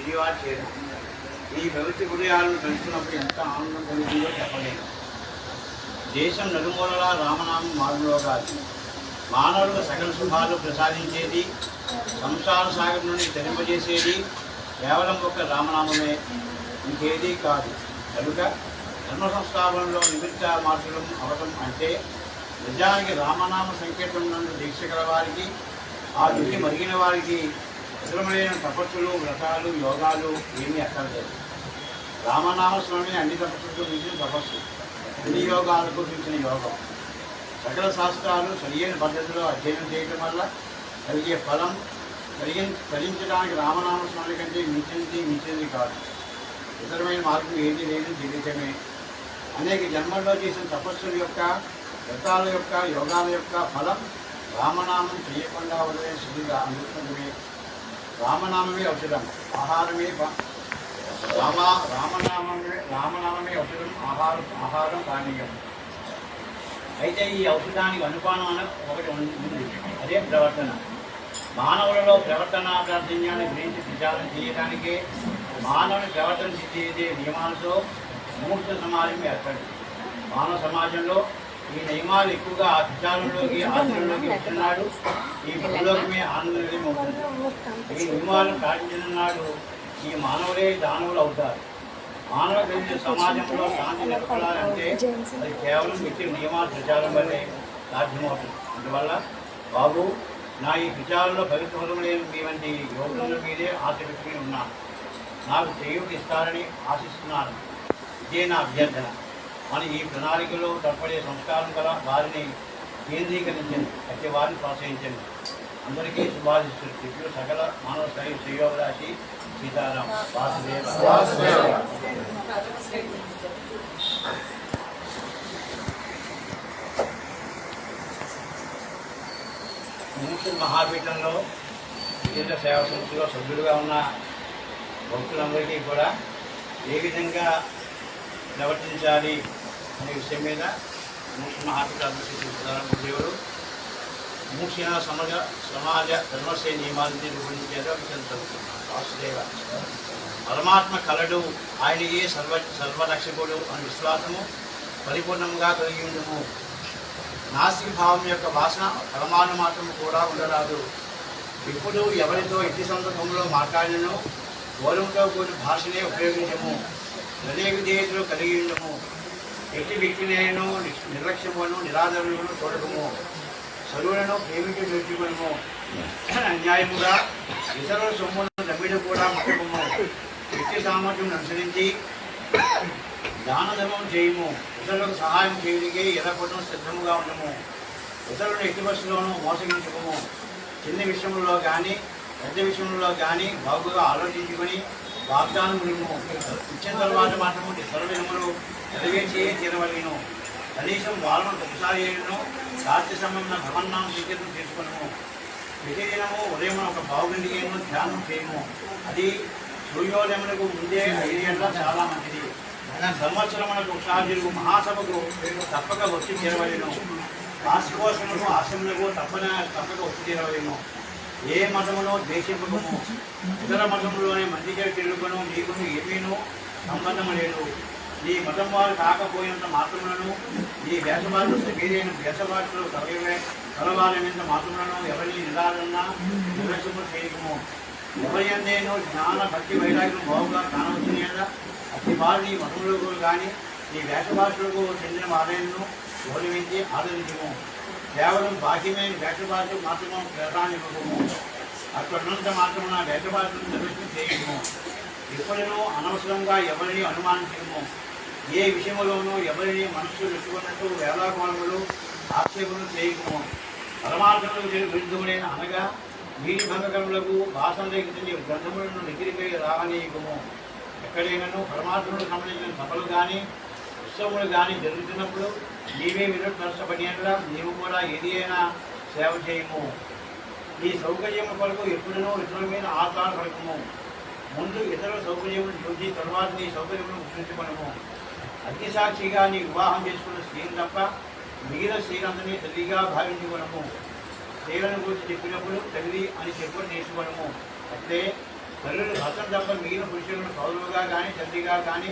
శ్రీవారి చేరు. ఈ పవిత్ర హృదయాలను తెలుసుకున్నప్పుడు ఎంత ఆనందం కలుగుతుందో చెప్పలేను. దేశం నలుమూలలా రామనామం మారుమోగాలి. మానవులకు సకల శుభాలు ప్రసాదించేది, సంసార సాగర్ నుండి తరింపజేసేది కేవలం ఒక రామనామమే, ఇంకేదీ కాదు. కనుక ధర్మ సంస్థాపనలో నిమిత్త మార్చడం అవటం అంటే నిజానికి రామనామ సంకీర్తన నందు దీక్ష గల వారికి, ఆ రుచి మరిగిన వారికి ఇతరమైన తపస్సులు, వ్రతాలు, యోగాలు ఏమీ అక్కర్లేదు. రామనామస్వామి అన్ని తపస్సులకు మించిన తపస్సు, అన్ని యోగాలకు మించిన యోగం. సకల శాస్త్రాలు సరియైన పద్ధతిలో అధ్యయనం చేయటం వల్ల కలిగే ఫలం ఫలించడానికి రామనామస్వామి కంటే మించింది కాదు. ఇతరమైన మార్గం ఏది లేదు, జీవితమే. అనేక జన్మల్లో చేసిన తపస్సుల యొక్క, వ్రతాల యొక్క, యోగాల యొక్క ఫలం రామనామం చేయకుండా వదిలే శుద్ధిగా అందుకుంటుమే. రామనామమే ఔషధం, ఆహారమే రామనామమే ఔషధం, ఆహారం పానీయం. అయితే ఈ ఔషధానికి అనుపానం ఒకటి ఉంది, అదే ప్రవర్తన. మానవులలో ప్రవర్తన ప్రాధాన్యాన్ని గురించి విచారణ చేయడానికే మానవుని ప్రవర్తన చేసే నియమాలతో ముముక్ష సమాజం ఏర్పడింది. మానవ సమాజంలో ఈ నియమాలు ఎక్కువగా విచారంలోకి, ఆచరణలోకి వస్తున్నాడు. ఈ భూలోకమే ఆనందం అవుతుంది. ఈ నియమాలను పాటించిన నాడు ఈ మానవులే దానవులు అవుతారు. మానవ సమాజంలో శాంతి నెలకొల్పాలంటే అది కేవలం ఇచ్చిన నియమాల ప్రచారం వల్లే సాధ్యమవుతుంది. అందువల్ల బాబు, నా ఈ విచారంలో పవిత్రం లేని మీ వంటి యోగుల మీదే ఆశ పెట్టుకుని ఉన్నాను. నాకు చేయూటి ఇస్తారని ఆశిస్తున్నాను. ఇదే నా అభ్యర్థన. మన ఈ ప్రణాళికలో తప్పడే సంస్కారం గల వారిని కేంద్రీకరించండి, ప్రతి వారిని ప్రోత్సహించండి. అందరికీ శుభాశిస్తులు. ఇప్పుడు సకల మానవ స్థాయి శ్రేయోభిలాషి సీతారాం వాసుదేవ. ముముక్షు మహాపీఠంలో విశేష సేవా సంస్థలో సభ్యులుగా ఉన్న భక్తులందరికీ కూడా ఏ విధంగా ప్రవర్తించాలి అనే విషయం మీద ముముక్షు మహాపీఠ అధ్యక్షుడు దేవుడు ముముక్ష సమాజ ధర్మశ్రేయ నియమాలని రూపొందించేదో వాసుదేవ. పరమాత్మ కలడు, ఆయనయే సర్వరక్షకుడు అనే విశ్వాసము పరిపూర్ణంగా కలిగి ఉండము. నాస్తిక భావం యొక్క వాసన పరమాణు మాత్రము కూడా ఉండరాదు. ఇప్పుడు ఎవరితో ఎట్టి సందర్భంలో మాట్లాడినో గౌరవంతో కూడిన భాషనే ఉపయోగించము. హృదయ విధేయతలు కలిగి ఉండము. ఎట్టి వ్యక్తినైనా నిర్లక్ష్యమును, నిరాదరణను చూడటము. చదువులను ప్రేమించి నేర్చుకునము. అన్యాయముగా ఇతరుల సొమ్మును నమ్మిడు కూడా ముట్టకము. వ్యక్తి సామర్థ్యం అనుసరించి దానధర్మం చేయము. ఇతరులకు సహాయం చేయడానికి ఎల్లప్పుడూ సిద్ధముగా ఉండము. ఇతరులను ఎట్టి బస్సులోనూ మోసగించకము. చిన్న విషయంలో కానీ పెద్ద విషయంలో కానీ బాగుగా ఆలోచించుకొని వాగ్దానం నిమ్ము. ఇచ్చిన తర్వాత మాత్రము సర్వజనములు నెరవేర్చి తీరవలేను. కనీసం వాళ్ళను ఒకసారి రాత్రి సమయంలో భగవన్నామం సంకీర్తనం చేసుకున్నాము. ప్రతిదినము ఉదయం ఒక బాగుండికేమో ధ్యానం చేయము. అది సూర్యోదయములకు ముందే 5 గంటల చాలా మంచిది. సంవత్సరములకు ఒకసారి జరుగు మహాసభకు తప్పక వచ్చి తీరవలేను. వార్షికోత్సవములకు అసెంబ్లీలకు తప్పక వచ్చి తీరవలేను. ఏ మతములో ద్వేషింపకము. ఇతర మతంలోనే మంచిగా తిరుగును. నీకు ఏమీనూ సంబంధం లేదు. నీ మతం వారు కాకపోయినంత మాత్రములను, నీ వేషభాషలు మీరైన వేషభాషలు కలవాలైనంత మాత్రములను ఎవరిని నిరాదరణ నిర్లక్ష్యము చేయకము. ఎవరి అందేనో జ్ఞాన భక్తి వైరాగ్యం బాగుగా కానవచ్చుని కదా. అతి వారు నీ మతములకు కానీ నీ వేషభాషలకు చెందిన వారైనను గౌరవించి ఆదరించము. కేవలం బాహ్యమైన వేషభాషకు మాత్రము ప్రాధాన్యము. అక్కడున్నంత మాత్రము నా వేషభాషను నిర్లక్ష్యం చేయము. ఎప్పుడూ అనవసరంగా ఎవరిని అనుమానించము. ఏ విషయంలోనూ ఎవరిని మనస్సు పెట్టుకున్నట్టు వేలాకోళములు, ఆక్షేపణలు చేయకము. పరమార్థములకు విరుద్ధములైన అనగా వీరి భంగకములకు భాషలకి గ్రంథములను దగ్గరికి రావనీయకము. ఎక్కడైనాను పరమాత్ములకు సంబంధించిన సభలు కానీ ఉత్సవములు కానీ జరుగుతున్నప్పుడు నీవే వినర్శపడినట్లా నీవు కూడా ఏది అయినా సేవ చేయము. ఈ సౌకర్యము కొరకు ఎప్పుడూ ఇతరుల మీద ఆధారపడకము. ముందు ఇతరుల సౌకర్యములను చూసి తరువాత నీ సౌకర్యములను గుర్తించుకోనము. అగ్నిసాక్షిగా నీ వివాహం చేసుకున్న స్త్రీని తప్ప మిగిలిన స్త్రీలందరినీ తల్లిగా భావించుకోనము. స్త్రీలను గురించి చెప్పినప్పుడు తల్లి అని చెప్పుకొని నేర్చుకోనము. అట్లే తల్లులు భర్తను తప్ప మిగిలిన పురుషులను సోదరులుగా కానీ తండ్రిగా కానీ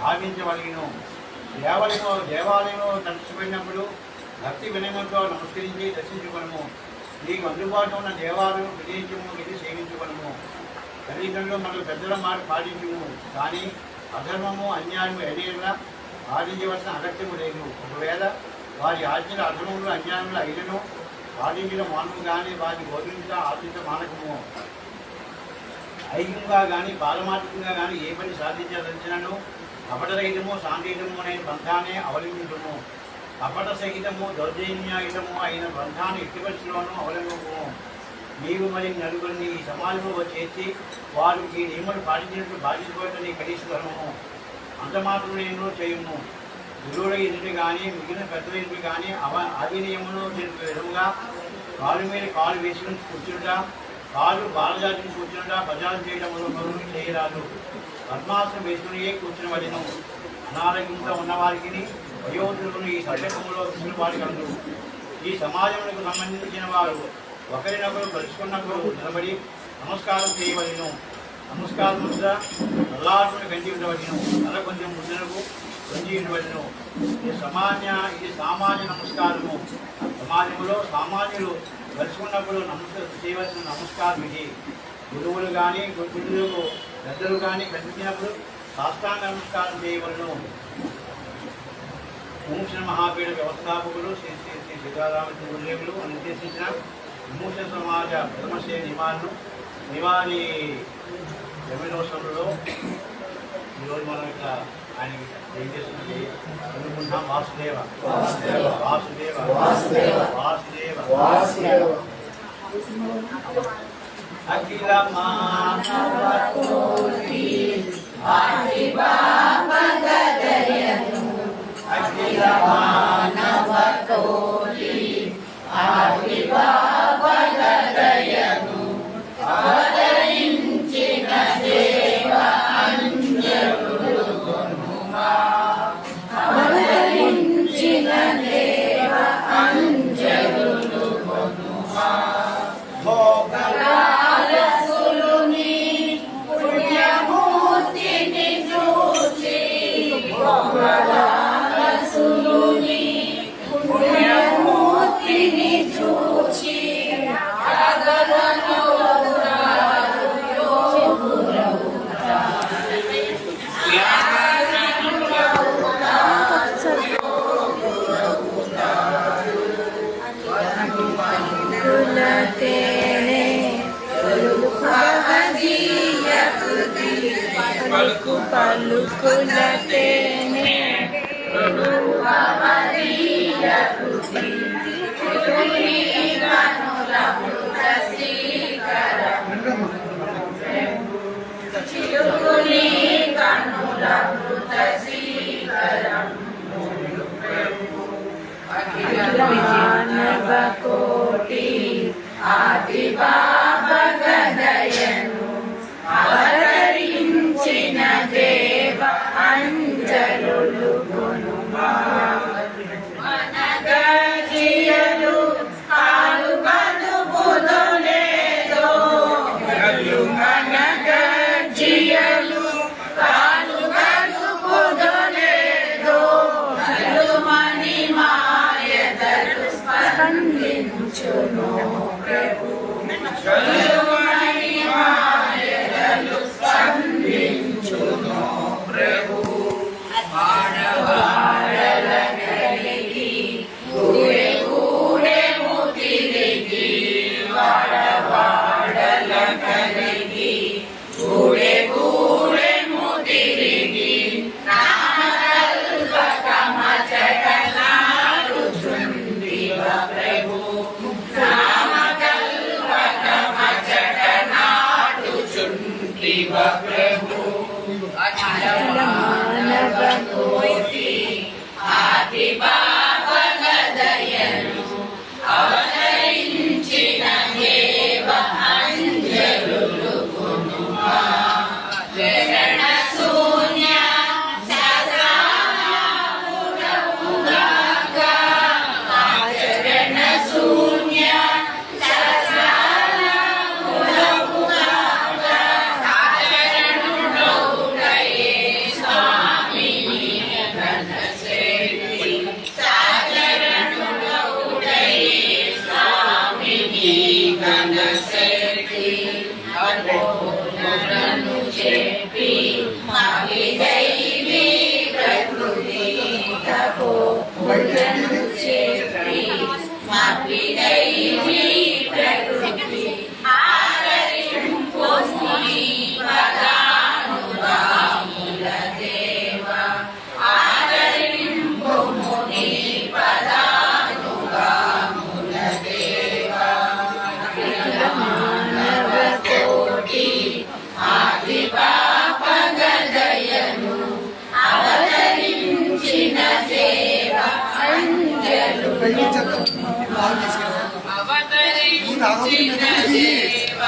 భావించవలగిను. దేవాలయంలో తలసిపోయినప్పుడు భక్తి వినయంతో నమస్కరించి దర్శించుకొనము. నీకు అందుబాటులో ఉన్న దేవాలయం విజయించము, ఇది సేవించుకొనము. తల్లిదండ్రులు మనకు పెద్దల మాట పాటించుము, కానీ అధర్మము అన్యాయము ఎడేలా పాటించవలసిన అగత్యము లేదు. ఒకవేళ వారి ఆజ్ఞల అధర్మములు అన్యాయములు అయినను పాటించడం మానము కానీ వారిని బోధించడం ఆశించ మానకము. ఐక్యంగా కానీ బాలమాటకంగా కానీ ఏ పని సాధించదలిచినను కపటరహితము శాంతియుతము అనే పంథాన్ని అవలంబించము. కపట సహితము దౌర్జన్యయుతము అయిన పంథాన్ని ఎట్టి పరిస్థితుల్లోనూ అవలంబించము. నీవు మరి నలుగురిని ఈ సమాజంలో చేర్చి వారు ఈ నియమాలు పాటించినట్టు బాధించుకోవటం కనీసము. అంత మాత్రం నేను చేయము. గురువుల ఎదుటి కానీ మిగిలిన పెద్దల ఎదుటి కానీ ఆది నియములు విధముగా కాలు మీద కాలు వేసుకుని కూర్చుంటా, కాలు బాలజాతిని కూర్చుంటా ప్రజాలు చేయడం మొదలు చేయరాదు. పద్మాసనం వేసుకుని కూర్చునవలెను. అనారోగ్యంతో ఉన్నవారికి వయోవృద్ధులను ఈ సందర్భంలో కూర్చుని వారు కలదు. ఈ సమాజములకు సంబంధించిన వారు ఒకరినొకరు కలుసుకున్నప్పుడు నిలబడి నమస్కారం చేయవలెను. నమస్కారం ముద్ర నల్లాటును గంటి ఉండవలెను. తల కొంచెం ముద్రకు గంజి ఉండవలెను. ఇది సామాన్య నమస్కారము. సమాజంలో సామాన్యులు కలుసుకున్నప్పుడు చేయవలసిన నమస్కారం ఇది. గురువులు కానీ గురువులకు పెద్దలు కానీ కనిపించినప్పుడు సాష్టాంగ నమస్కారం చేయవలను. విమోచన మహాపీఠ వ్యవస్థాపకులు శ్రీ శ్రీ శ్రీ సీతారామచంద్ర గురుదేవులు నిర్దేశించిన విమోచన సమాజ ప్రథమశ్రేణి నివారి జమీనోత్సవంలో ఈరోజు మనం ఇక్కడ ఆయన ఏం చేస్తున్నది అనుకుంటున్నాం. వాసుదేవ వాసుదేవ వాసుదేవ వాసుదేవ వాసుదేవ అఖిల మానవకోటి ఆదిభావగదయను అఖిల మానవకోటి ఆదిభావగదయను అవతరించిన దేవ అంజలులు కొనుమా అవతరించిన దేవ అంజలులు కొనుమా పలుకులతేనే మానవకోటి ఆదిభావగదయను అవతరించిన దేవ అంజలులు కొనుమా మనగజియలు కాలు కదుపుదలేదో మనగజియలు కాలు కదుపుదలేదో మని మాయదలు స్పందించును ప్రభు మానవకోటి ఆదిభావగదయను అవతరించిన దేవ అంజలులు కొనుమా చరణ శూన్య శాసనముగాక చరణ శూన్య శాసనముగాక పూజను చేసి మప్పిదై నీ ప్రకృతి ఆదరింపు ముని పదానుగాముల దేవ ఆదరింపు ముని పదానుగాముల దేవ మానవ కోటి ఆది పాపగదయను అవతరించిన దేవ అంజలు అవతరించిన దేవ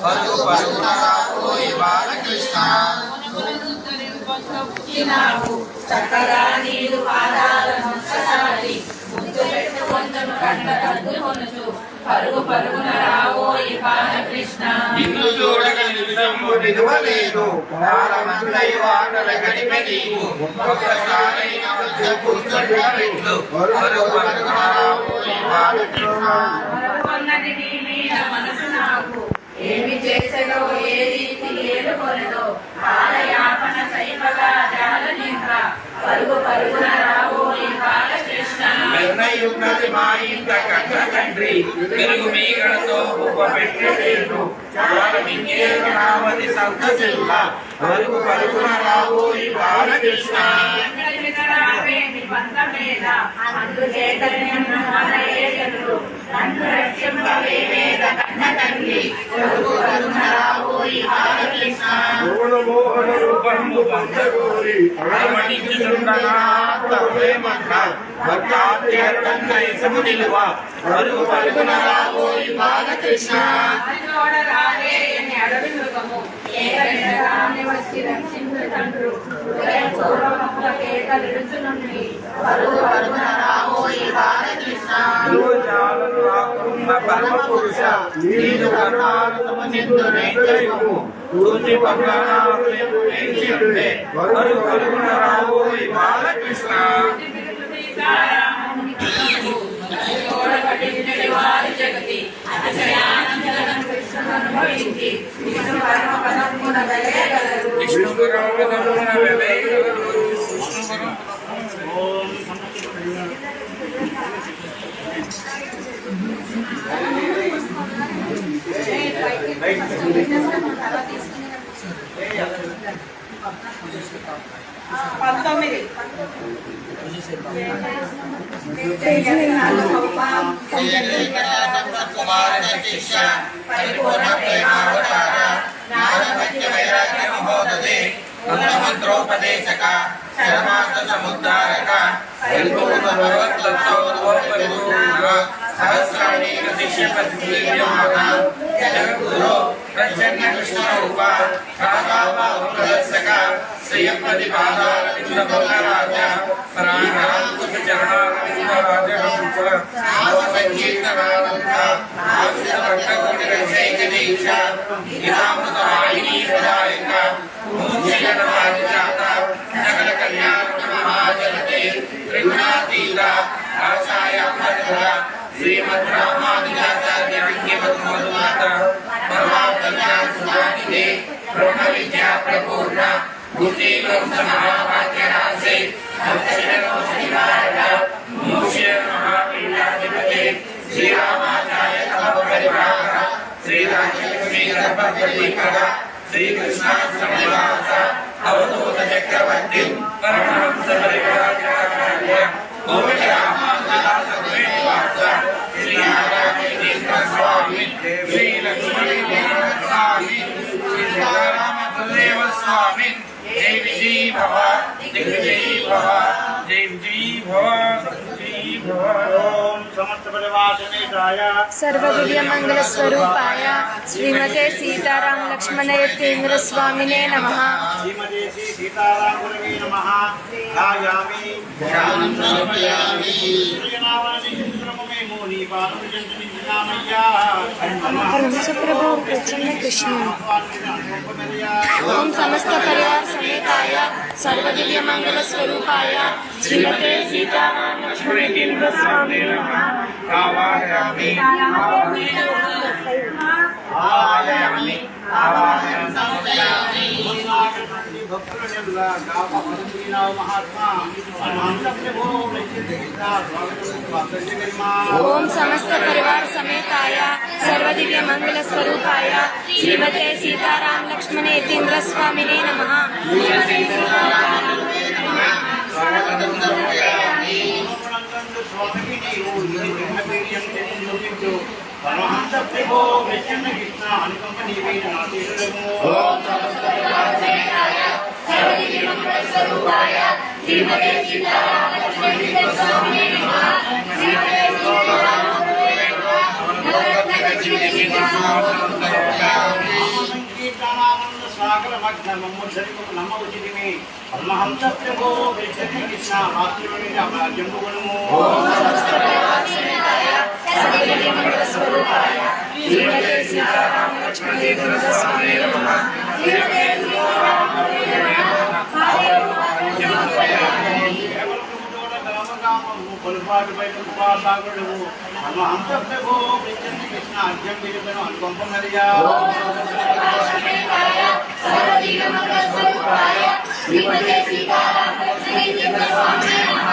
పరుగు పరుగున రాబోయి బాలకృష్ణ చక్కగా నీరు పాదాలను ఒక్కసారి ముద్దు పెట్టుకొందను కంట కద్దుకొనుచు పరుగు పరుగున రాబోయి బాలకృష్ణ నిన్ను చూడగ నిమిషము విలువలేదు కాలమంతైవాటల గడిపే నీవు ఒక్కసారైన వద్ద కూర్చుంటూ పరుగు పరుగున రాబోయి బాలకృష్ణ కొన్నది నీ మీద మనసు నాకు ఏమి చేసెదో ఏ రీతి ఏలుకొనదో కాలయాపన సైపగా జాలనింక పరుగు పరుగున రాబోయి బాలకృష్ణ నిర్ణయున్నది మా ఇంట కన్న తండ్రి పెరుగు మీగడతో ఉప్ప పెట్టేటేటు చాలమింగేరు నామది సంతసిల్ల పరుగు పరుగున రాబోయి బాలకృష్ణ నన్ను రక్షింపవే వేద కన్న తండ్రి పరుగు పరుగున రాబోయి బాలకృష్ణ మోహన రూపము పంచగోరి అడమణించుచుండగా తరువేమన్న భక్తాత్యరుడంగా ఇసము నిలువ పరుగు పరుగున రాబోయి బాలకృష్ణ రాలే అని అడవి మృగము ఏకరాని వచ్చి రక్షించుతండ్రు హృదయం పూర్వముల కేకలిడుచునుండి పరుగు పరుగున రాబోయి బాలకృష్ణ చాలను రాకున్న పరమ పురుష నీదు కర్ణాలు సమచిందు నేత్రయుము పూర్తి పక్కనాలు వేచి ఉండే పరుగు పరుగున రాబోయి బాలకృష్ణ వారి జగతి అతిశయానందనం కృష్ణను అనుభవించి విష్ణు పరమ పదమున వెలయగలరు విష్ణు పరమపదమున వెలయగలరు ఓం మంత్రోపదేశక శరమార్థ సముద్ధారక సహస్రాణీక శిష్యపతి జగద్గురు ప్రచన్న కృష్ణ రూప ప్రదర్శక శ్రీయపతి పాదారవింద భవనరాజ ప్రాణాంకుశ చరణారవిందరాజ సంకీర్తనానంద ఆశ్రిత భక్తకోటి రక్షైక దీక్ష ఇదామృత వాహినీ ప్రదాయక మూర్ఛన పారిజాత సకల కళ్యాణ మహాజనతే త్రిగుణాతీత ఆశాయ భద్ర శ్రీమద్ రామానుజాచార్య అంకిమధుమాత పరమార్థ జ్ఞాన సుధానిధి బ్రహ్మ విద్యా ప్రపూర్ణ భూషీలం సమావాక్య రాసే అక్షరో శ్రీనారాయణ మోక్ష మహాపీఠాధిపతి శ్రీరామాచార్య తమ పరివార శ్రీరాజలక్ష్మీ గణపతికర శ్రీకృష్ణాశ్రమవాస అవధూత చక్రవర్తి పరమహంస పరివారాచార్య కోటి రామానుజదాస శ్రీనివాస శ్రీ నారాయణ స్వామి శ్రీ లక్ష్మీ స్వామి శ్రీ సీతారామదేవ స్వామి జై విజయీ భవ దిగ్విజయీ భవ జై విజయీ భవ జై భవ ఓం సమస్త పరివాసనేతాయ सर्वदिव्य मंगल स्वरूपाय श्रीमते सीताराम लक्ष्मण यतीन्द्र स्वामिने नमः। श्रीमते श्री सीताराम गुरवे नमः। ध्यायामि ध्यानं समर्पयामि श्रीनारायण शिवमुमे मोनि परमहंस प्रभु प्रसन्न कृष्ण ओम समस्त परिवार समेताय सर्वदिव्य मंगल स्वरूपाय श्रीमते सीताराम लक्ष्मण तीर्थ स्वामी नमः। आवाहयामि आवाहयामि आवाहयामि ओम समस्त परिवार समेताय सर्वदिव्य मंगल स्वरूपाय श्रीमते सीताराम लक्ष्मण तीर्थ स्वामी नमः। परमहंस प्रभो प्रसन्न कृष्ण अनुकंप निवेदन ओम समस्त परिवार समेताय सर्वदिव्य मंगल स्वरूपाय श्रीमते सीताराम लक्ष्मण तीर्थ स्वामी नमः। श्रीमते सीताराम सागर मग्न नम उचितमे परमहंस प्रभो प्रसन्न कृष्ण मातृ जंबुगुणमो ओम समस्त परिवार समेताय सर्वदिव्य मंगल स्वरूपाय श्रीमते सीताराम लक्ष्मण तीर्थ स्वामी नमः। श्रीमते सीताराम परमहंस प्रभो प्रसन्न कृष्ण अर्घ्यम विरुद्धन अनुकंप मर्या सर्वदिव्य मंगल स्वरूपाय श्रीमते सीताराम लक्ष्मण तीर्थ स्वामी नमः।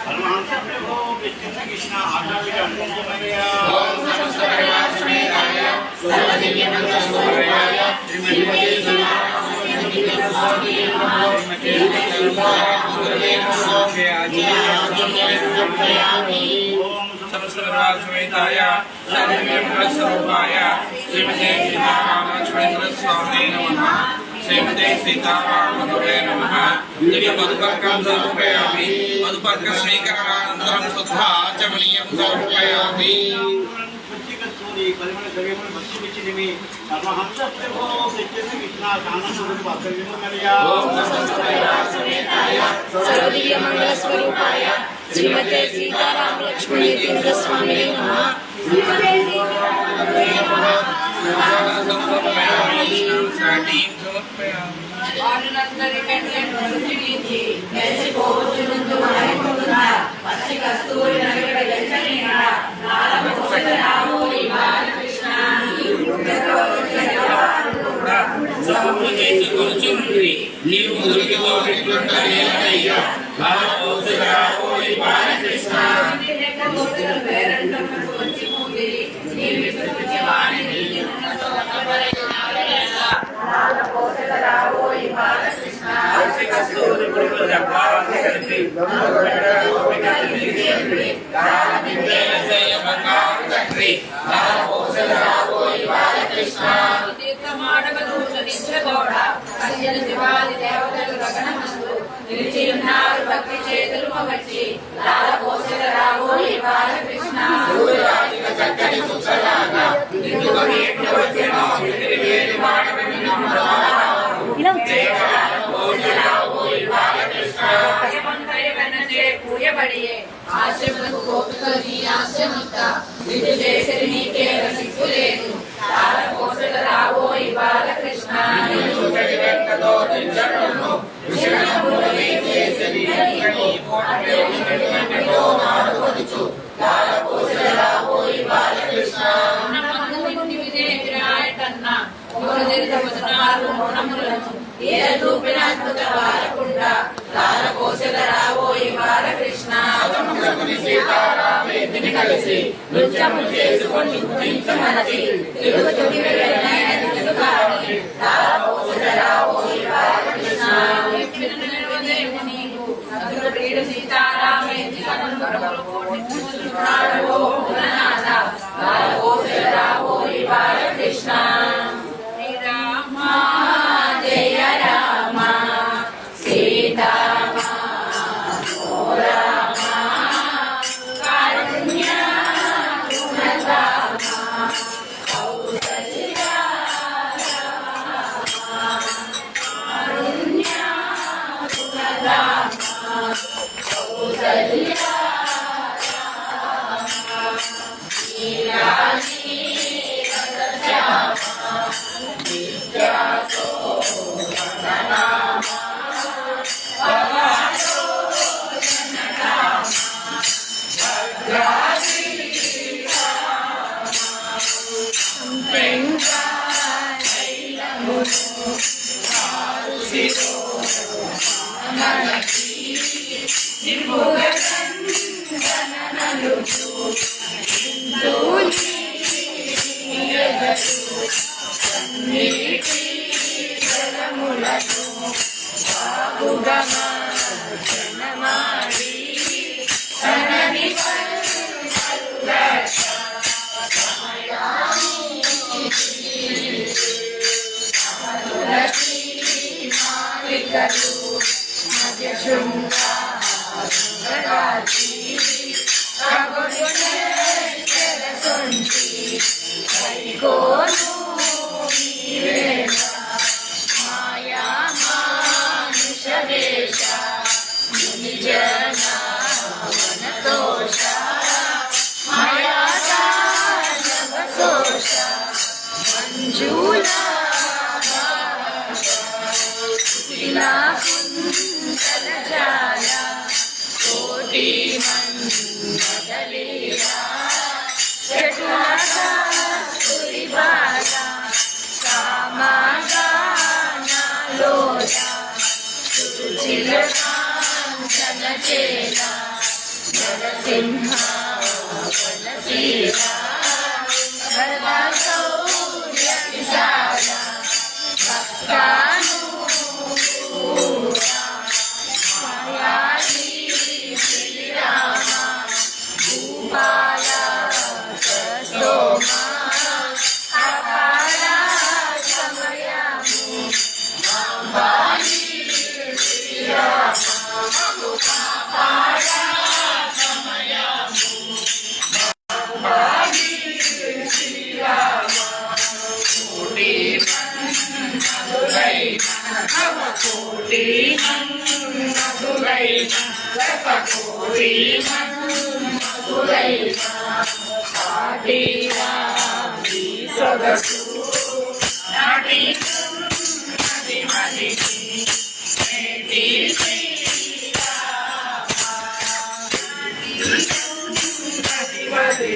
परमहंस प्रभो प्रसन्न कृष्ण आचार्य अनुकंप मर्या ओम समस्त परिवार समेताय सर्वदिव्य मंगल स्वरूपाय श्रीमते सीताराम लक्ष्मण तीर्थ स्वामी नमः। समस्त परिवार समेताय सर्वदिव्य मंगल स्वरूपाय श्रीमते सीताराम लक्ष्मण तीर्थ स्वामी नमः। श्रीमते सीताराम नमः। दिव्य मधुपर्कं समर्पयामि। मधुपर्क स्वीकरणानन्तरं स्वधा आचमनीयं समर्पयामि। परमहंस प्रभो प्रसन्न कृष्ण आनंद मर्या सर्वदिव्य मंगल स्वरूपाय श्रीमते सीताराम लक्ष्मण तीर्थ स्वामी नमः। భక్తి చేతులు మగచి లాల పోసల రావో బాలకృష్ణ చక్కని సుఖలాగా పూయబడియే ఆశ్రమకు గోపికలు నీ ఆశ్రమిత విధు చేసరి నీకే సిగ్గు లేదు లాల పోసల రావో బాలకృష్ణ కలిసి నృత్యము చేసుకొని మనసి కృష్ణ జయ రామ సీతా కైకోను నీవేళ మాయా మానుష వేష మునిజన వనతోష మాయా దానవశోష మంజుల కుంతల జాల కోటి మండలీరా చటులూరి బాల సామగానలోల సుచిలకాంచన చేల నరసింహ వలసీల వరద శౌర్య విశాల భక్తాను మాయాలి శ్రీరామ భూపాల స్తోమ అపార సమయము మాంబాలి శ్రీరామ అపార సమయము మాంబాలి శ్రీరామ కోటి మధురైన కోటి మధురైన కోటి మధురైన సాటిరా సొగసు నాటి నది మది నేటి నది మది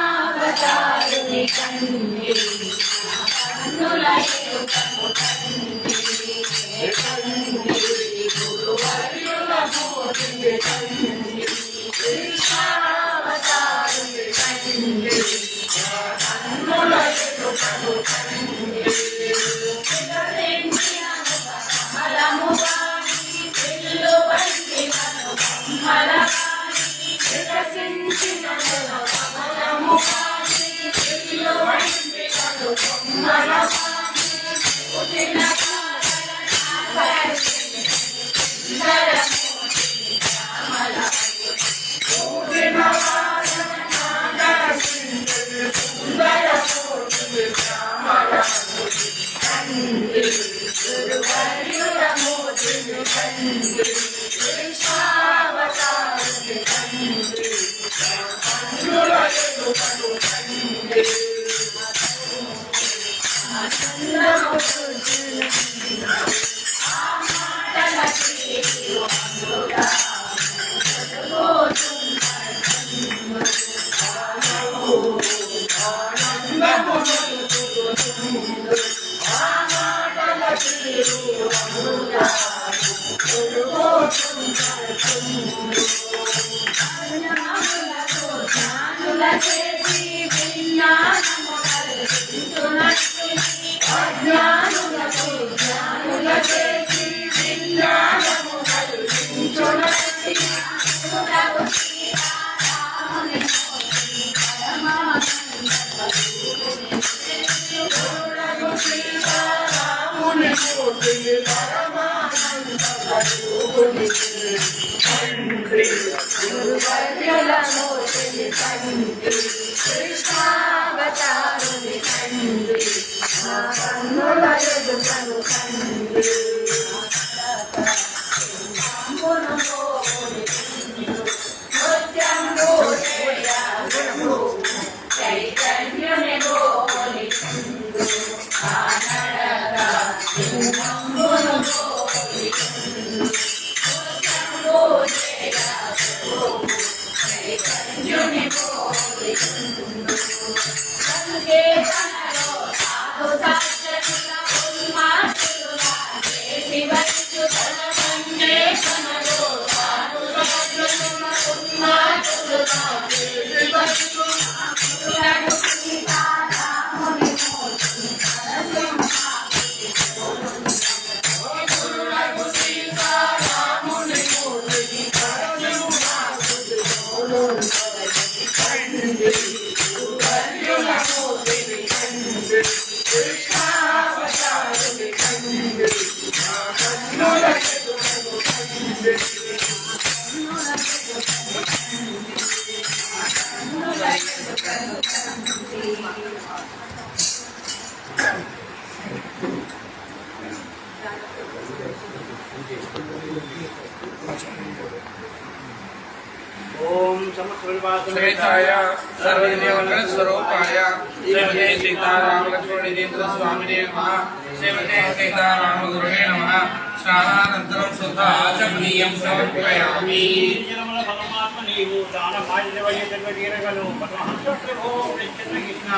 కృష్ణావతారుని కండి కన్నులైరు గురువర్యుల మూర్తి కండి కృష్ణావతారుని కండి కన్నులైరు కృష్ణావతారుని తండ్రి ओम समेताय सर्वदेवमंगलस्वरूपाय श्रीमते सीताराम लक्ष्मणेन्द्र स्वामिने नमः। श्रीमते सीताराम गुरुवे नमः। स्नानानन्तरं शुद्धाचमनीयं समर्पयामि। परमात्मा नीवु दान मायदेवये जन्मदीरगनु परमहंसप्रभो कृष्ण कृष्ण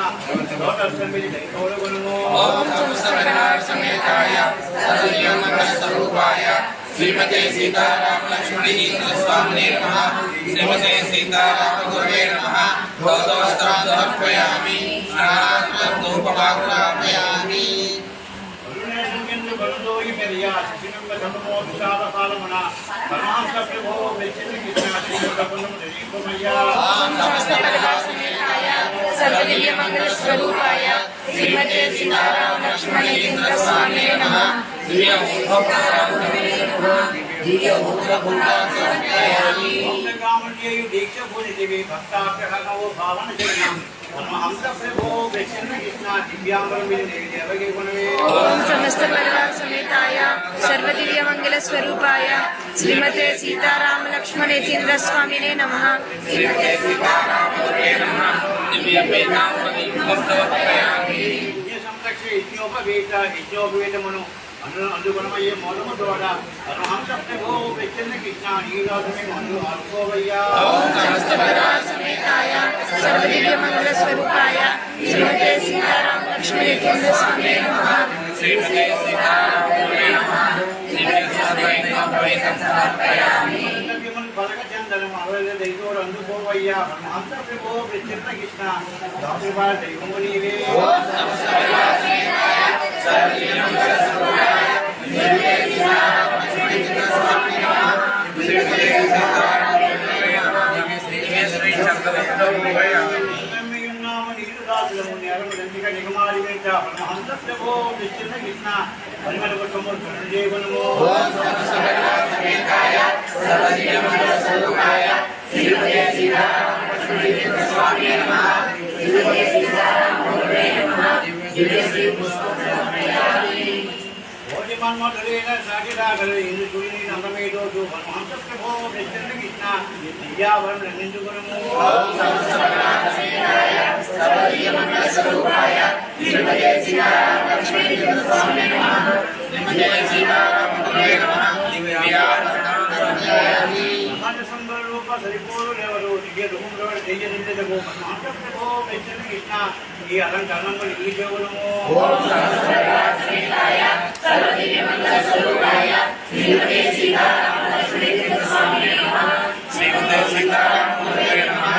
लोटस्संबिधि दैवोलगनु ओम समस्तपरिवार समेताय सर्वदेवमंगलस्वरूपाय श्रीमते सीताराम लक्ष्मणेन्द्र स्वामिने नमः। श्रीमते सीताराम गुरुवे नमः। भगवस्त्रं समर्पयामि। स्नानानन्तरं धूपमाग्रापयामि। करुणेन्दु बलदोयि मेरिया शिशिनंग धर्मो विशाल कालमना परमहंसप्रभो कृष्ण कृष्ण श्रीमतपुन्नम देवीकुमय्या ओम समस्त परिवार समेताय सर्वदिव्य मंगल स्वरूपाय श्रीमते सीताराम लक्ष्मणेन्द्र स्वामिने नमः। दिव्य समर्पयामि। गामण्ययु दीक्षा पूजिते भक्ताभ्यहनवो भावన జగనం परमहंसप्रभो कृष्ण कृष्ण दिव्यांबरमिति देवगे गुणवे ओम समस्त परिवार समेताय सर्वदिव्य मंगल स्वरूपाय श्रीमते सीताराम लक्ष्मणेन्द्र स्वामिने नमः। श्रीमते सीताराम गुरुवे नमः। दिव्य वेदांतमणि समर्पयामि। ये संरक्षे इत्योपवेत इत्योपवेतमनु అందుగుణమయ్యే మూలము తోడ परमहंसप्रभो कृष्ण कृष्ण నీరాజమే మందు ఆల్కోవయ్యా ओम समस्त परिवार समेताय सर्वदिव्य मंगल स्वरूपाय श्रीमते सीताराम लक्ष्मणेन्द्र स्वामिने नमः। श्रीमते सीताराम गुरुवे नमः। दिव्य सर्वैकमद्वैतं समर्पयामि। పలకచందనం అవైన దైవోడు అందుకోవయ్యా परमहंसप्रभो कृष्ण कृष्ण దాసువార్ దైవము నీవే ओम समस्त परिवार समेताय सर्वदिव्य मंगल स्वरूपाय श्रीमते सीताराम लक्ष्मणेन्द्र स्वामिने नमः। श्रीमते सीताराम गुरुवे नमः। दिव्य श्री चक्रवर्ती ఉన్నాము నీరు దాసులము నేరము దండిక నిగమాలి వెంట परमहंसप्रभो कृष्ण कृष्ण పరిమళ కుటుంబం చేయగుణము ओम समस्त परिवार समेताय सर्वदिव्य मंगल स्वरूपाय श्रीमते सीताराम लक्ष्मणेन्द्र स्वामिने नमः। श्रीमते सीताराम गुरुवे नमः। दिव्य श्री पुष्पमर्पयामि। ఓడి మన్మధులైన సాగిరాగల ఇందు చూడిని నందమేదోడు परमहंसप्रभो कृष्ण कृष्ण దివ్యావరణ నిందుగుణము ओम समस्त परिवार समेताय सर्वदिव्य मंगल स्वरूपाय श्रीमते सीताराम लक्ष्मणेन्द्र स्वामिने नमः। श्रीमते सीताराम गुरुवे नमः। दिव्यावरणं समर्पयामि। సమాజ సంబర రూప సరిపోరు లేవరు దివ్య రూపంలో దెయ్యనిందకు परमहंसप्रभो कृष्ण कृष्ण ఈ అలంకరణములు ఈ దేవులము ओम समस्त परिवार समेताय सर्वदिव्य मंगल स्वरूपाय श्रीमते सीताराम लक्ष्मणेन्द्र स्वामिने नमः। श्रीमते सीताराम गुरुवे नमः।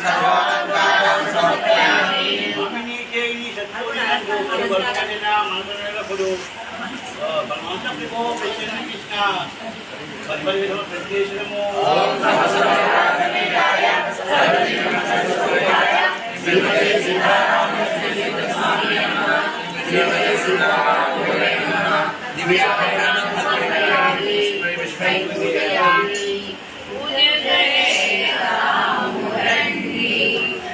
सर्वालंकारं समर्पयामि। परमहंसप्रभो कृष्ण कृष्ण పరిమళ ప్రతిదేశము ओम समस्त परिवार समेताय सर्वदिव्य मंगल स्वरूपाय श्रीमते सीताराम लक्ष्मणेन्द्र स्वामिने नमः। श्रीमते सीताराम गुरुवे नमः। दिव्यावरणं समर्पयामि।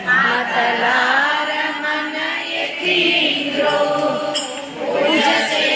मतलार मन यतीन्द्रो पूजसे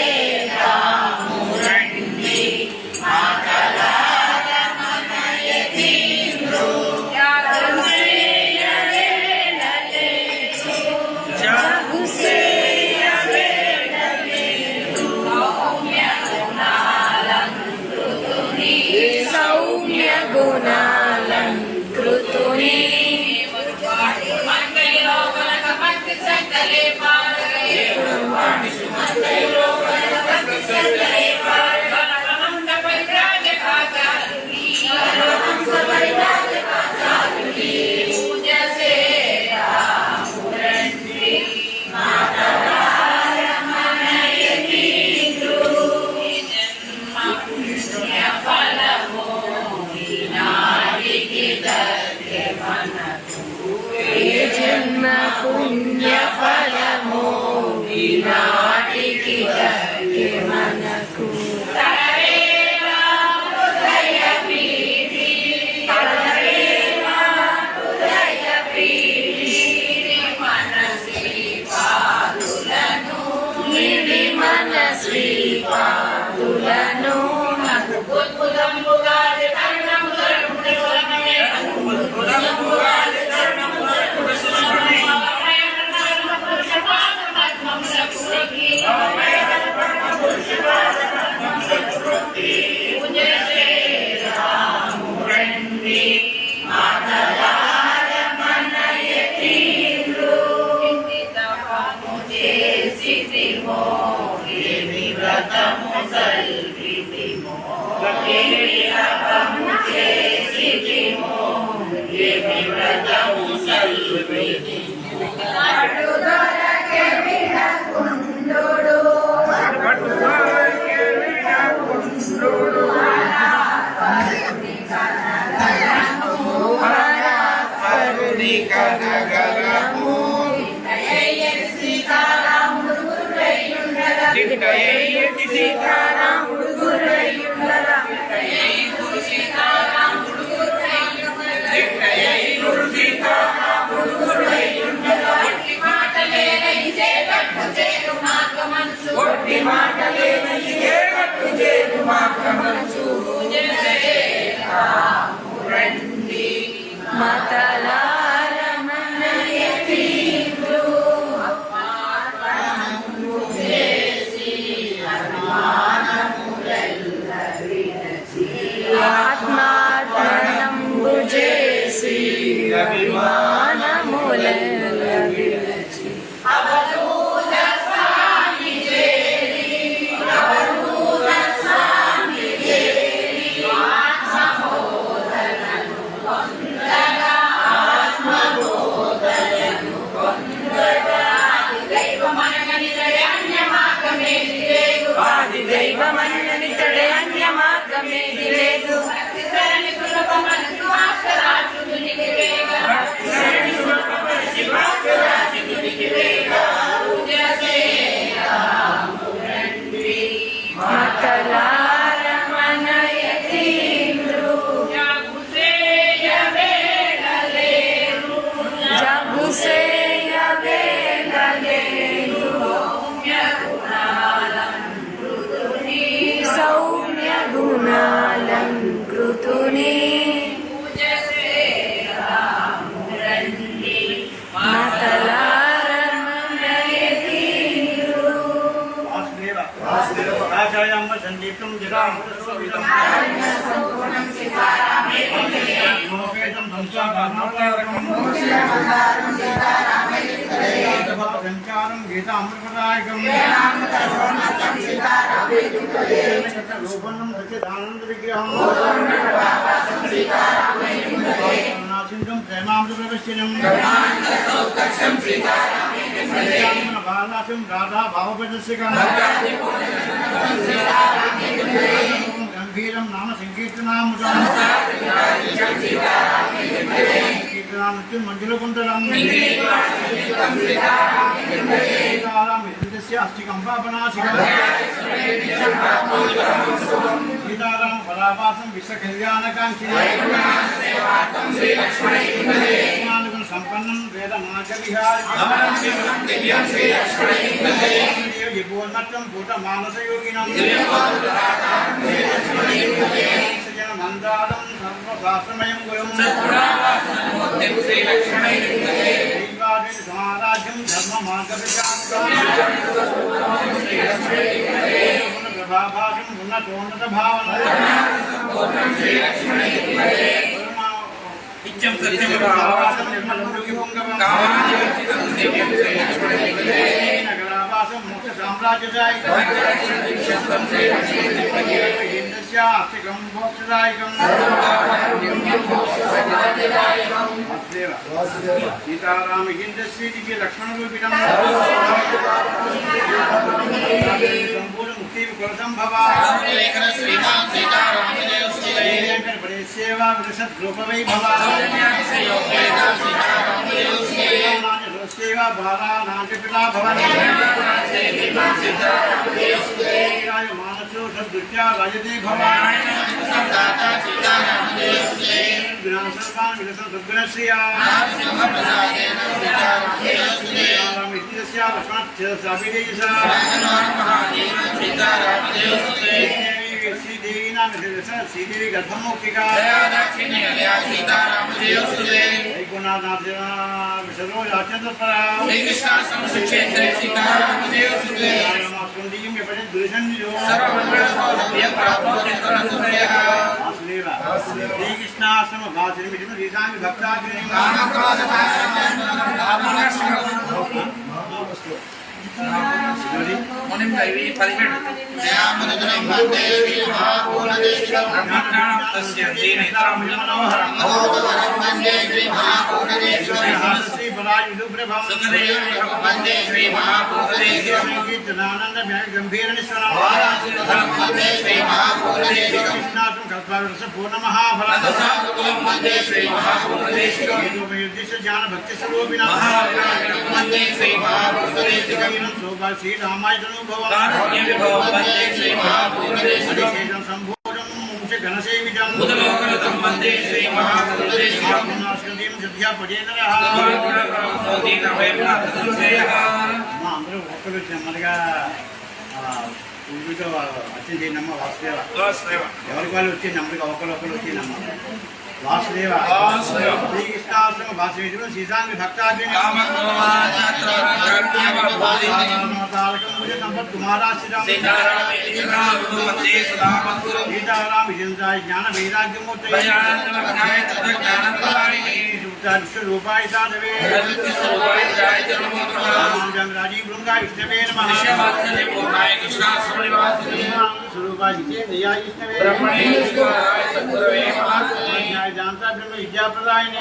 సిరి మన శ్రీపాదులను సందీప్తం జరామృతం సంచారం గీతామృతదాయకం రూపన్నం సచిదానంద విగ్రహం నాసింగం ప్రేమామృత ప్రవేశనం బాలాసం రాధా భావపదస్యకం గంభీరం నామ సంకీర్తనామృతం కీర్తనామృత్యం మంజుల కుంతలం సీతారాం అస్థికంపాపనాశికం సీతారాం ఫలాపాసం విశ్వకళ్యాణకాంక్షి సంపన్నం వేద మాజవిహారి పూర్ణత్వం భూత మానసయోగినం మందారం సర్వశాస్త్రమయం గురం సమారాజ్యం ధర్మ మార్గభాషం ఉన్నతోన్నత భావన నిత్యం సత్యం నగరావాసం మోక్ష సామ్రాజ్యదాయకం మోక్షదాయకం సీతారామ హిందశ్రీకి లక్ష్మణ రూపిణం సంపూర్ణ ముక్తి కులసంభవ సేవా విరసద్రూపవైభవ సేవా బాలా నాట్యపితా భవన్ नारायणाय मानसो सद्दृष्ट्या राजते भवाय विनाशकान् विलसन् सद्गुणस्य रामइत्यस्य लक्ष्मणस्य श्रीदेवी नाम श्रीदेवी गर्भमुक्तिका गुणानाथ विष्णु राजचंद्रपरा सुंदीम के दुर्शन जो श्री कृष्णाश्रम भाषण विष्णु रीतांग भक्ताग्नि मोनिम दैवी परिमेड तस्य दीनेत्रं मनोहरं वन्दे श्री महापूर्णेश्वरं श्री बलाय विदुप्रभं सुखदेव वन्दे श्री महापूर्णेश्वरं कीर्तनानंद गंभीर निश्वरं वन्दे श्री महापूर्णेश्वरं कृष्णाश्रम कल्पवृक्ष पूर्ण महाफलम् अदसाकुलं वन्दे श्री महापूर्णेश्वरं निर्दिश ज्ञान भक्ति स्वरूपिणं वन्दे श्री महापूर्णेश्वरं शोभा श्री रामाय तनुभवं कारुण्य विभवं वन्दे श्री महापूर्णेश्वरं संभूतं घनसेवितं बुधलोकं वन्दे श्री महापूर्णेश्वरं नास्कंदीं जद्या पजेतरः మా అందరూ ఒక్కరు నెమ్మదిగా ఊరితో అత్యంత నమ్మ వాసుదేవ ఎవరికి వాళ్ళు వచ్చి నెమ్మదిగా ఒకరు వచ్చి నమ్మ వాసుదేవ శ్రీకృష్ణాశ్రమ వాసుదేవుడు శ్రీశాంతి భక్తాగ్ని సంపత్ కుమారాశ్రితం సీతారామ విజేంద్రాయ జ్ఞాన వైరాగ్యమూర్తి విశ్వరూపాయ సాధవే రాజీవ్ బృందాయ విష్ణవే నమః स्वरूपाय विजयाय विष्णवे ब्रह्मणे जानता ब्रह्म विद्या प्रदायिने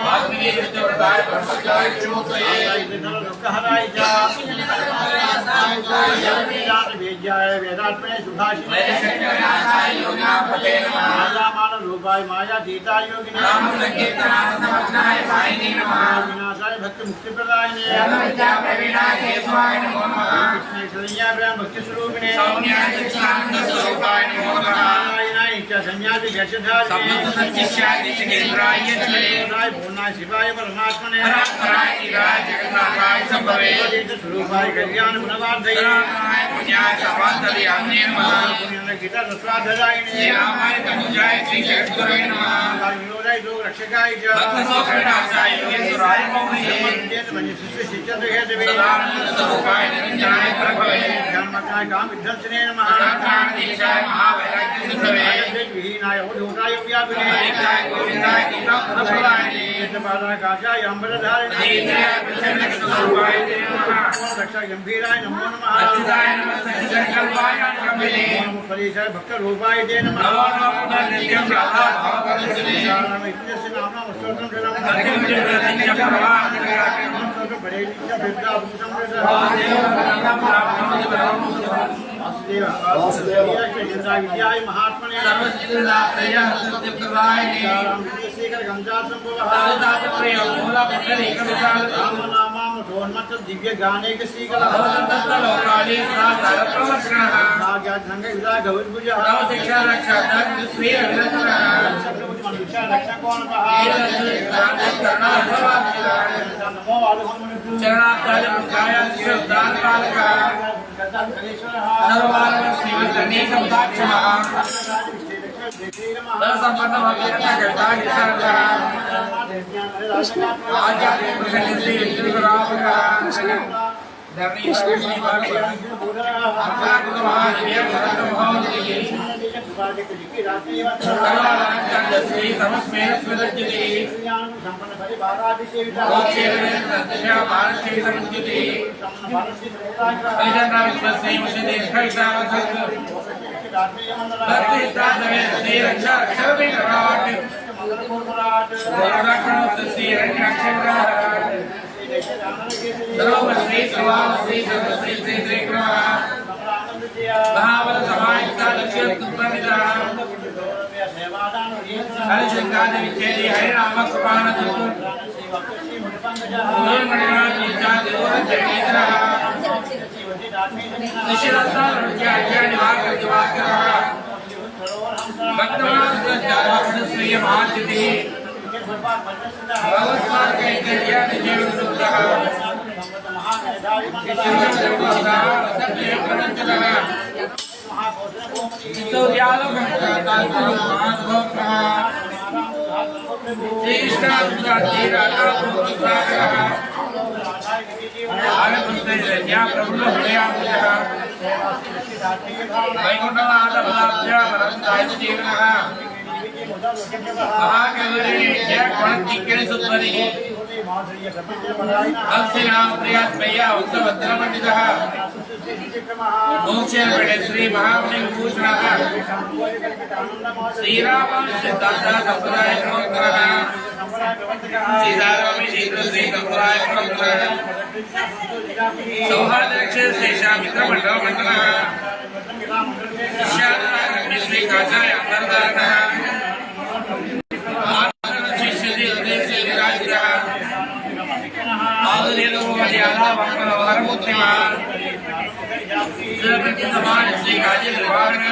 दुःखहराय च वेद्याय वेदात्मने सुभाषिणे मायामान रूपाय मायातीताय योगिने विनाशाय भक्ति मुक्ति प्रदायिने कृष्णेश्वरय्या ब्रह्म भक्ति स्वरूपिणे संज्ञाति पूर्णाय शिवाय परमात्मने स्वरूपाय कल्याण गुणवार्धये गीता रस्वाध्यायिने विनोदाय दो रक्षकाय च धर्मकाय काम विध्वंसने नमः विहीनाय होताय व्यापिने काशाय अम्बरधारिणे रक्षा गंभीराय नमो नमः फलीशाय भक्त रूपाय ते नमः इत्यस्य नाम विद्याय महात्मने दिव्य गाने के श्रीकल रक्षा कौन निशिरत्न श्री महामणि भूषण श्रीराम सिद्धांत संप्रदाय सीताराम श्री संप्रदाय सौहार्द शेषा मित्र मंडल मंडल श्री काचार्य श्री गाजी विहार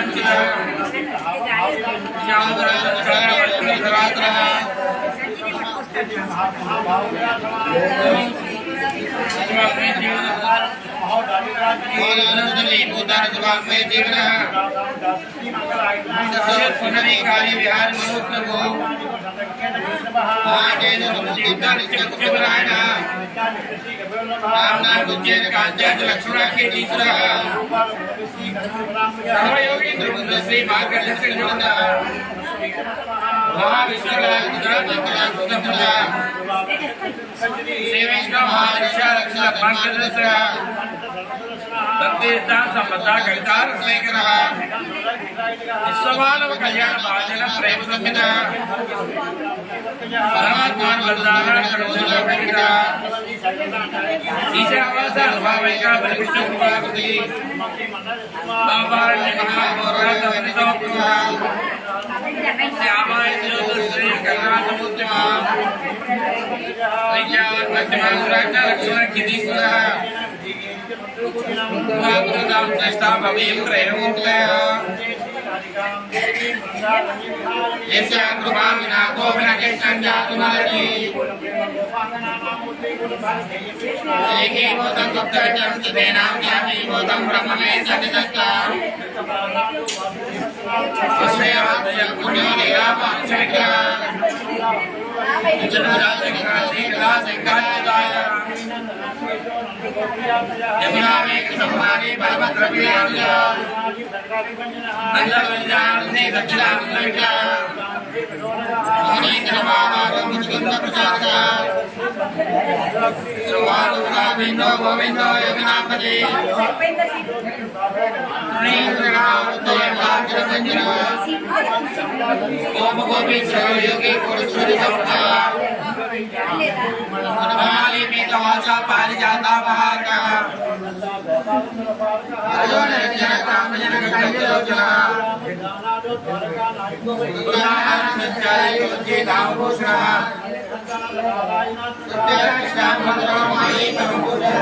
लक्ष्मण के श्री विश्वमानव कल्याण भाजन प्रेम संहित परमात्मान वरदान ईशावास भाविका बलिष्ठ कुमारति बाबारण्य महागौरव तवनितोक्तः श्यामाय श्री करुणासमुद्रमा विज्ञान मध्यमानुराग लक्ष्मण किदीश्वरः महापुरुषां श्रेष्ठा भवेम प्रेरणोक्तः यस्यां कृपां विना कोऽपि न केषां जातुमर्हति एकेभूतं गुप्तचरं स्थितेनां ज्ञानीभूतं ब्रह्म मे सन्निधत्ता स्वस्मेवादयं पुण्यो लीलापांशविग्रह यमुनामेकसंहारे बलभद्रप्रियाम्या नन्दवज्रान्ते दक्षिणामृतविग्रह मुनीन्द्रमाहारं मुकुन्दप्रसादः सुवारुकाविन्दो गोविन्दो योगिनापते ओम गोपीश्वर योगी पुरुषोरी समर्था माली में तवासा पारिजाता बहारका अर्जुन जनक राम जनक कंजलोचना पुराण संचारी तुलसी दाम भूषण कृष्ण मंत्र माई परमभूषण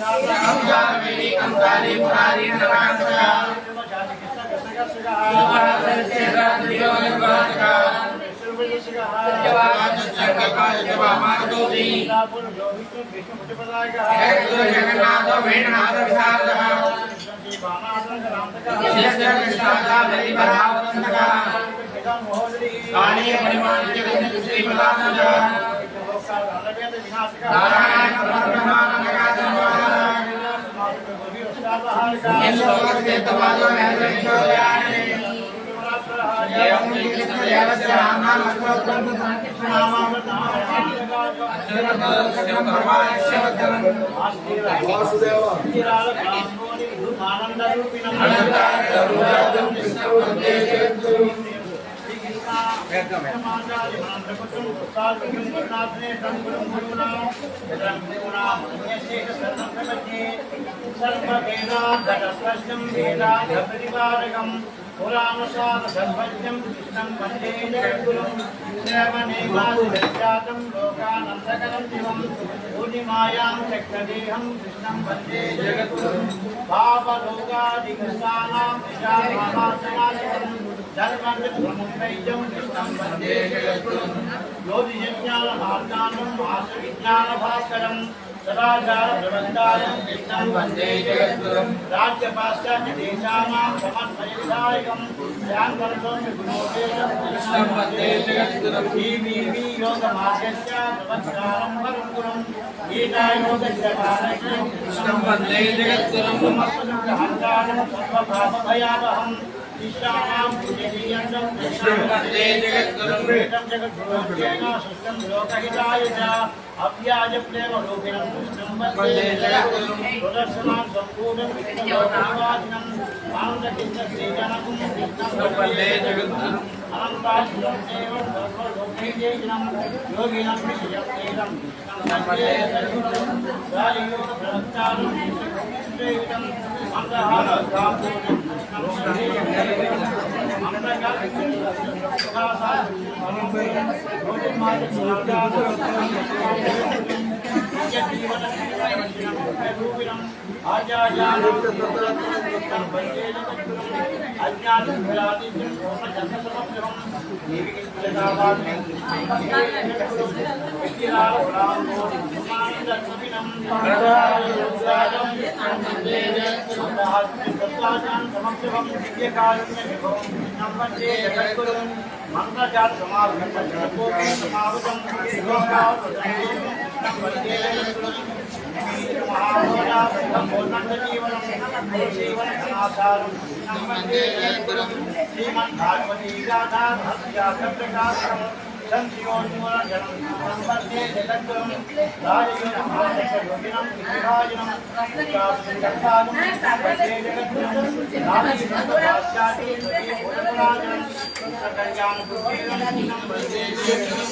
संसारवेली कंसारी मुरारी नरांसका जगन्नाथ वेणनाथ विशारदः पुराणसार सर्वज्ञं कृष्णं वन्दे जगद्गुरुं श्रवणेवादिजातं लोकानन्दकरं शिवं पूर्णिमायां चक्रदेहं कृष्णं वन्दे जगद्गुरुं भोगादिकृतानां विशालमात्मानं धर्मविद्रमुन्मय्यं कृष्णं वन्दे जगद्गुरुं ज्योतिषज्ञानमार्गानं मासविज्ञानभास्करं सदाचारप्रबन्धानं कृष्णं वन्दे जगद्गुरुं राज्यपाश्चात्यदेशानां समन्वयविधायकं ध्यानकरसौम्य गुणोपेतं कृष्णं वन्दे जगद्गुरुं जीवीवी योगमार्गस्य प्रवक्तारं परं गुरुं गीतायोगस्य पारय्यं कृष्णं वन्दे जगद्गुरुं समस्तदुःखहन्तारं सर्वपापभयावहं ईशानां पूजनीयं कृष्णं वन्दे जगद्गुरुं जगद्गुरुं सुष्ठं लोकहिताय च अव्याजप्रेमरूपिणं कृष्णं वन्दे जगद्गुरुं सुदर्शनां सम्पूर्णं विष्णुलोकनिवासिनं आनन्दचित्तश्रीजनकं कृष्णं वन्दे जगद्गुरुं अनन्ताच्युतं देवं सर्वलोकैकैकं योगिनं विषयं तेजं कृष्णं वन्दे जगद्गुरुं राजयोगप्रवक्तारं श्रीकृष्णं मन्दहारकापूर्णं कृष्णं वन्दे मंगलजात समागम समागम श्रीमद्भागवती गाथा संजीवन्मूलजनंवन्दे जगद्गुरुं राजयोगिनं विभाजनं वन्दे जगद्गुरुं राजयोगभाष्यादिभूतपुराजनं सकल्याणबुद्धिरं वन्दे जगद्गुरुं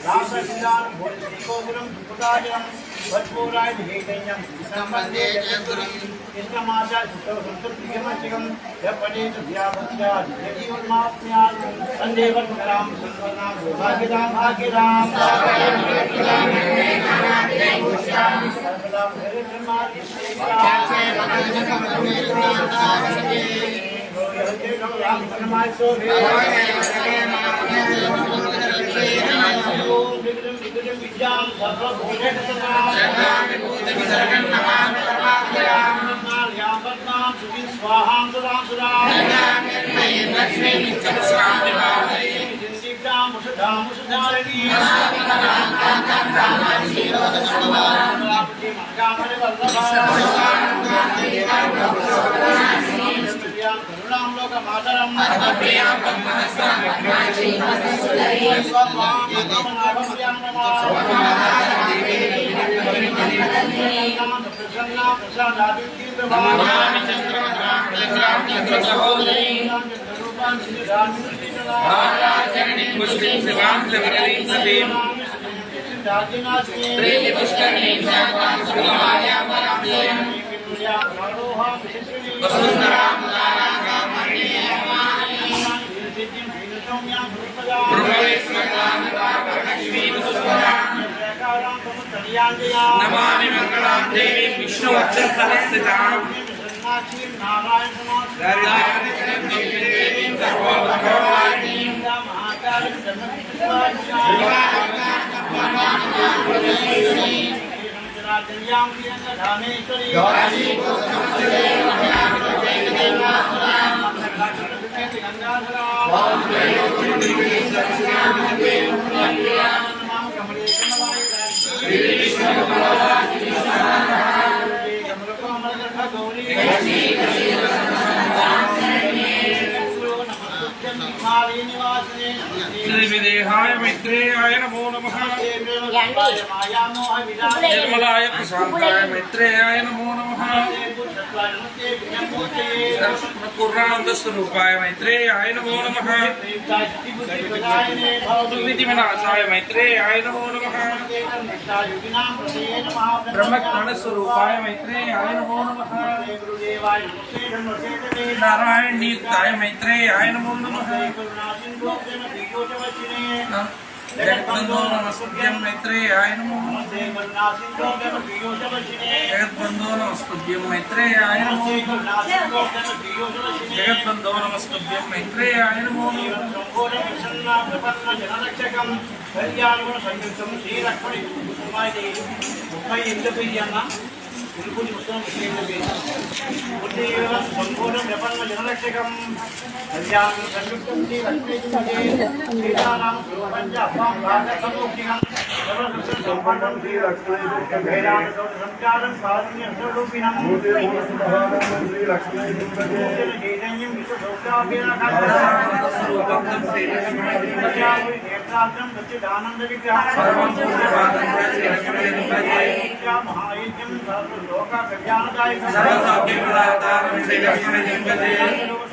रामकृष्णान् भूतश्रीगोकुलं सुपुराजनं भट्टूराय धीतयं कृष्णं वन्दे जगद्गुरुं कृष्णमाचा सुप्रियमचिकं यपठेत व्याभक्त्यात् यजीवन्माप्नुयात् वन्दे वत्करां संवरणां भाग्यदां भाग्यदां सर्वदा नमामि मंगलां देवी विष्णुवक्षस्थलस्थितां देवीं सर्वभूतवाहिनीं श्रीविदेहाय मैत्रेयाय नमो नमः निर्मलाय प्रशांताय मैत्रेयाय नमो नमः पूर्णानंदस्वरूपाय मैत्रेयाय नमो नमः विधिविनाशाय मैत्रेयाय नमो नमः ब्रह्मज्ञानस्वरूपाय मैत्रेयाय नमो नमः नारायण नियुक्ताय मैत्रेयाय नमो नमः జగద్బంధో నమస్తుభ్యం మైత్రేయాయ నమో జగద్బంధో నమస్తుభ్యం మైత్రేయాయ నమో జగద్బంధో నమస్తుభ్యం మైత్రేయాయ నమో తిరుపతి ఉత్సవం సంపూర్ణం ప్రపన్న జనరక్షకం కళ్యాణం సంయుక్తం శ్రీరామ పంచ అప్పాం భాగ సమూఖ్యం సంపన్నం శ్రీ లక్ష్మీ సంచారం కారుణ్య స్వరూపిణం శ్రీ లక్ష్మీ చైతన్యం విశ్వసౌఖ్యాభిరాకాశం సచ్చిదానంద విగ్రహం లోక కళ్యాణదాయకం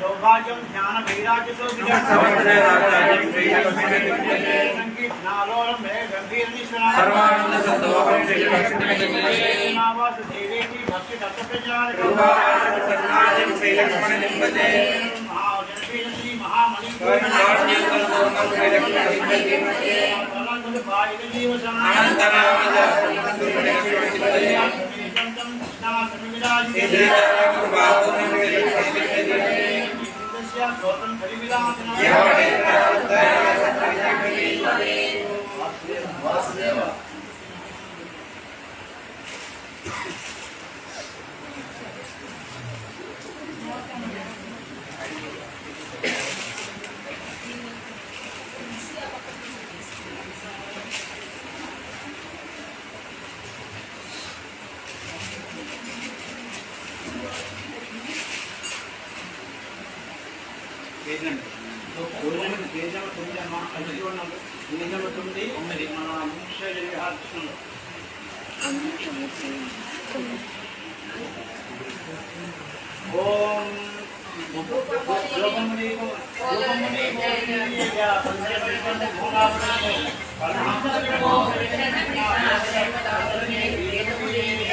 సౌభాగ్యం జ్ఞాన వైరాగ్యతో సంగీతనాలోలం గంభీర నిశ్వనావాస దేవేకి భక్తి తత్వప్రచారకం మహామణి పేజ్ నెంబర్ 9 అమ్మా పేజ్ నెంబర్ 9 మన విహారకృష్ణంలో ఓం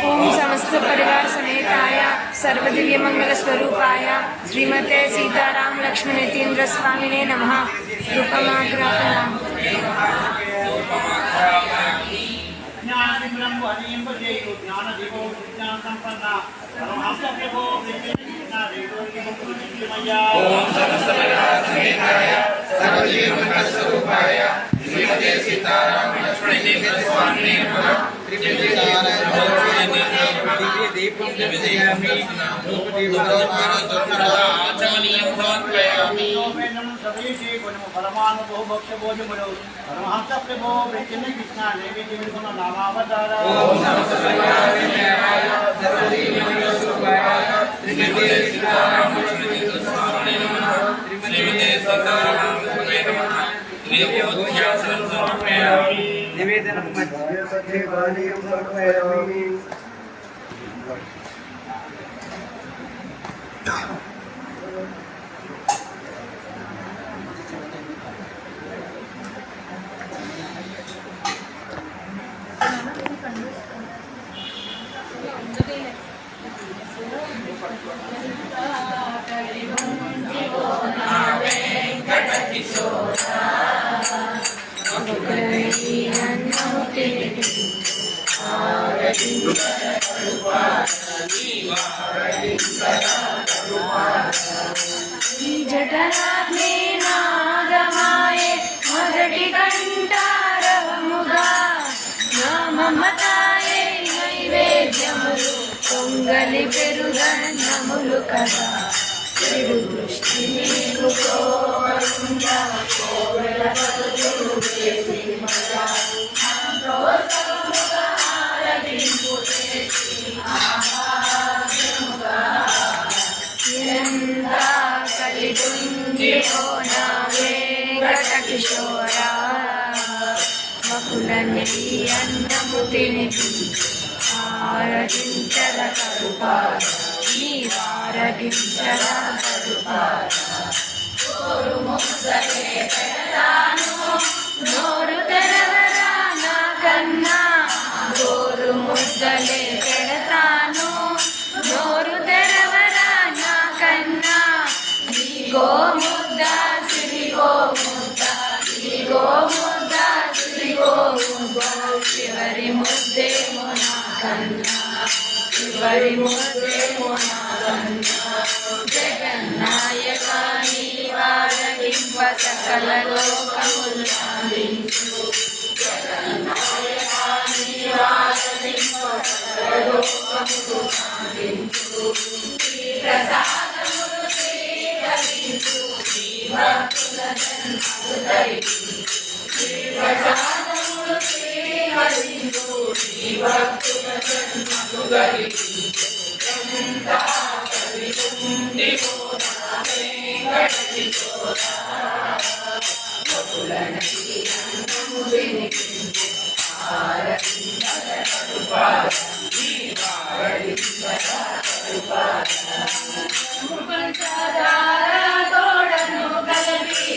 ओम समस्त परिवार समेताय सर्वदिव्य मंगल स्वरूपाय श्रीमते सीताराम लक्ष्मण यतीन्द्र स्वामिने नमः। रूपमाग्रापणम् ओम समस्त परिवार समेताय सर्वदिव्य मंगल स्वरूपाय श्रीमते सीताराम लक्ष्मण यतीन्द्र स्वामिने नमः। दीपं दीपयामि आचमनीयं समर्पयामि। परमाणु बहुभक्ष भोजमुलो परमहंस प्रभो वृत्तिने कृष्ण नैवेद्य विष्णु नामावतार ओम समस्त परिवार समेताय सर्वदिव्य मंगल स्वरूपाय श्रीमते सीताराम लक्ष्मण यतीन्द्र स्वामिने नमः। श्रीमते सीताराम लक्ष्मणे नमः। निवेद्यासनं समर्पयामि। निवेदनं मध्ये सत्यवाणीं समर्पयामि। జఠరాగ్నే నాగమాయ మొదటి కంఠారవముగా నామమతాయ నైవేద్యములు పొంగలి పెరుగన్నములు కదా చెడు దృష్టి నీకు కోరుగా కోవెల పలుకులు చేసి మజా ప్రోత్సాహముగా ఆరగింపు చేసి ఆహార్యముగా ఎంత కలిగుండిలో నా వెంకట కిశోరా మకులని అన్నము తినిపి ఆరగించర కరుపార నీవారగించర కరుపార కోరు ముద్దలే పెడతాను నోరు తెరవరా నా కన్నా గోరు ముద్దలే పెడతాను నోరు తెరవరా నా కన్నా గో ముద్ద శ్రీ గో ముద్ద శ్రీ గో ముద్ద హరిమూర్తే జగన్నాయక నీవారగింప సకల లోకములు శాంతించు జగన్నాయక నీవారగింప సకల లోకములు శాంతించు శ్రీ ప్రసాదములు స్వీకరించు శ్రీ భక్తుల జన్మకు దయచు శ్రీ ప్రసాదములు స్వీకరించు శ్రీ భక్తుల జన్మకు దయచు తోడను కలిపి